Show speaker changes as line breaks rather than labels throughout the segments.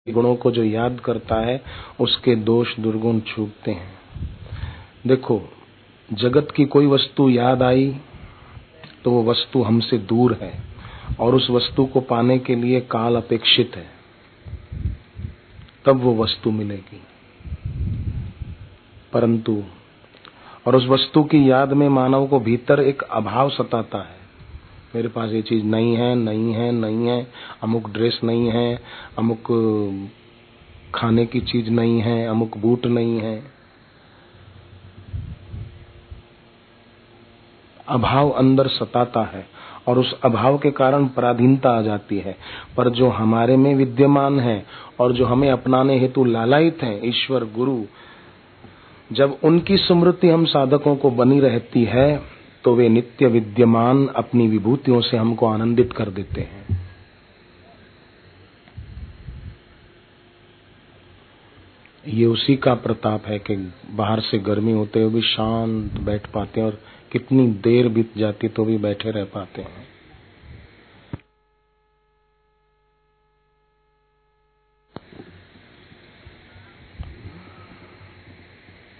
गुणों को जो याद करता है उसके दोष दुर्गुण छूटते हैं। देखो, जगत की कोई वस्तु याद आई तो वो वस्तु हमसे दूर है और उस वस्तु को पाने के लिए काल अपेक्षित है, तब वो वस्तु मिलेगी। परंतु और उस वस्तु की याद में मानव को भीतर एक अभाव सताता है, मेरे पास ये चीज नहीं है, नहीं है, नहीं है, अमुक ड्रेस नहीं है, अमुक खाने की चीज नहीं है, अमुक बूट नहीं है। अभाव अंदर सताता है और उस अभाव के कारण पराधीनता आ जाती है। पर जो हमारे में विद्यमान है और जो हमें अपनाने हेतु लालायित है, ईश्वर गुरु, जब उनकी स्मृति हम साधकों को बनी रहती है तो वे नित्य विद्यमान अपनी विभूतियों से हमको आनंदित कर देते हैं। ये उसी का प्रताप है कि बाहर से गर्मी होते हुए भी शांत बैठ पाते हैं और कितनी देर बीत जाती तो भी बैठे रह पाते हैं।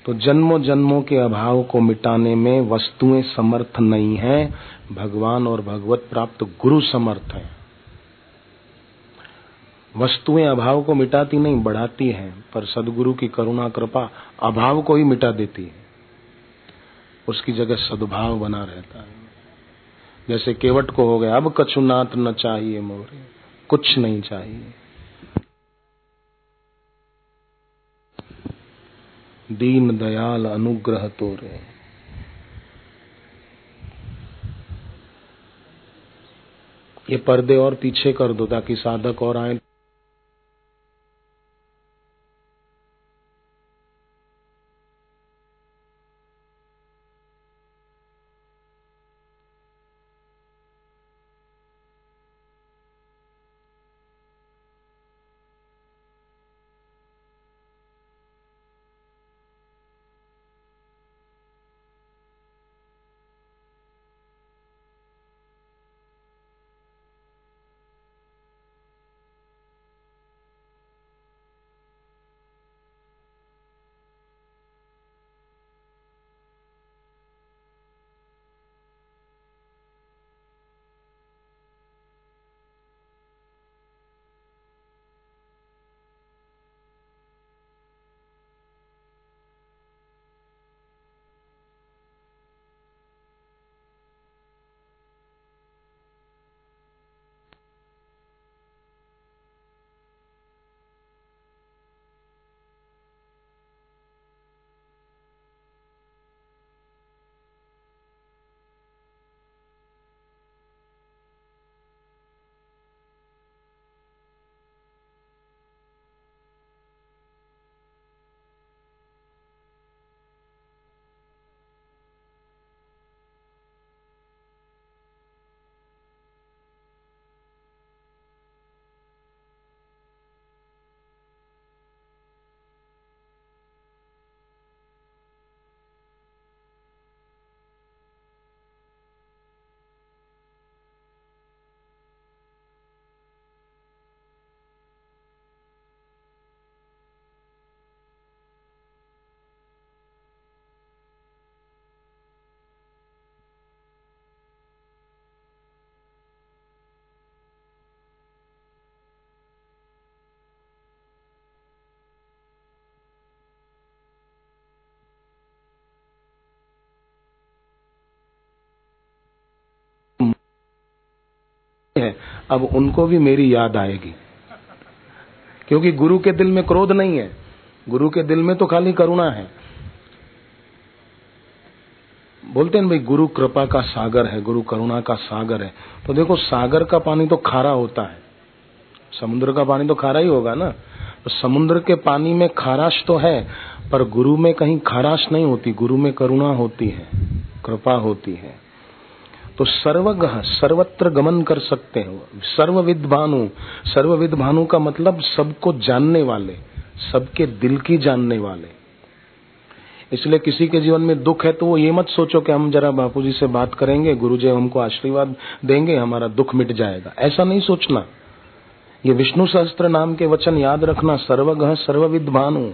तो जन्मों जन्मों के अभाव को मिटाने में वस्तुएं समर्थ नहीं हैं, भगवान और भगवत प्राप्त गुरु समर्थ हैं। वस्तुएं अभाव को मिटाती नहीं, बढ़ाती हैं, पर सद्गुरु की करुणा कृपा अभाव को ही मिटा देती है, उसकी जगह सद्भाव बना रहता है। जैसे केवट को हो गया, अब कछुनाथ न चाहिए मोरे, कुछ नहीं चाहिए, दीन दयाल अनुग्रह तोरे। ये पर्दे और पीछे कर दो ताकि साधक और आए। अब उनको भी मेरी याद आएगी, क्योंकि गुरु के दिल में क्रोध नहीं है, गुरु के दिल में तो खाली करुणा है। बोलते हैं भाई गुरु कृपा का सागर है, गुरु करुणा का सागर है। तो देखो, सागर का पानी तो खारा होता है, समुद्र का पानी तो खारा ही होगा ना। तो समुद्र के पानी में खाराश तो है, पर गुरु में कहीं खाराश नहीं होती, गुरु में करुणा होती है, कृपा होती है। तो सर्वगह, सर्वत्र गमन कर सकते हो। सर्वविद भानु, सर्वविद भानु का मतलब सबको जानने वाले, सबके दिल की जानने वाले। इसलिए किसी के जीवन में दुख है तो वो ये मत सोचो कि हम जरा बापूजी से बात करेंगे, गुरुजी हमको आशीर्वाद देंगे, हमारा दुख मिट जाएगा, ऐसा नहीं सोचना। ये विष्णु सहस्त्र नाम के वचन याद रखना, सर्वगः सर्वविद् भानु,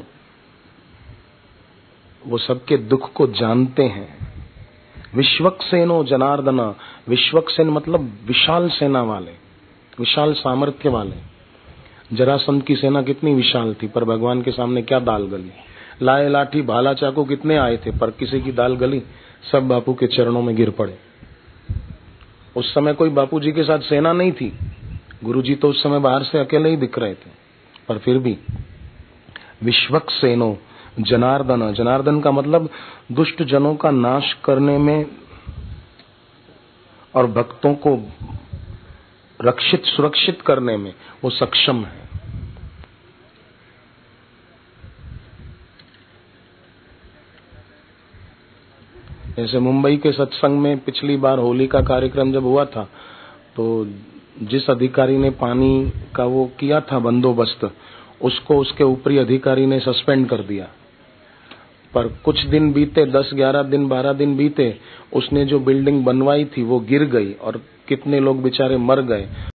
वो सबके दुख को जानते हैं। विश्वक्सेनो जनार्दन, विश्वक्सेन मतलब विशाल सेना वाले, विशाल सामर्थ्य वाले। जरासंध की सेना कितनी विशाल थी, पर भगवान के सामने क्या दाल गली। लाए लाठी भाला चाकू कितने आए थे, पर किसी की दाल गली, सब बापू के चरणों में गिर पड़े। उस समय कोई बापू जी के साथ सेना नहीं थी, गुरुजी तो उस समय बाहर से अकेले ही दिख रहे थे, पर फिर भी विश्वक्सेनो जनार्दन, जनार्दन का मतलब दुष्ट जनों का नाश करने में और भक्तों को रक्षित सुरक्षित करने में वो सक्षम है। जैसे मुंबई के सत्संग में पिछली बार होली का कार्यक्रम जब हुआ था, तो जिस अधिकारी ने पानी का वो किया था बंदोबस्त, उसको उसके ऊपरी अधिकारी ने सस्पेंड कर दिया। पर कुछ दिन बीते, 10, 11 दिन, 12 दिन बीते, उसने जो बिल्डिंग बनवाई थी वो गिर गई और कितने लोग बेचारे मर गए।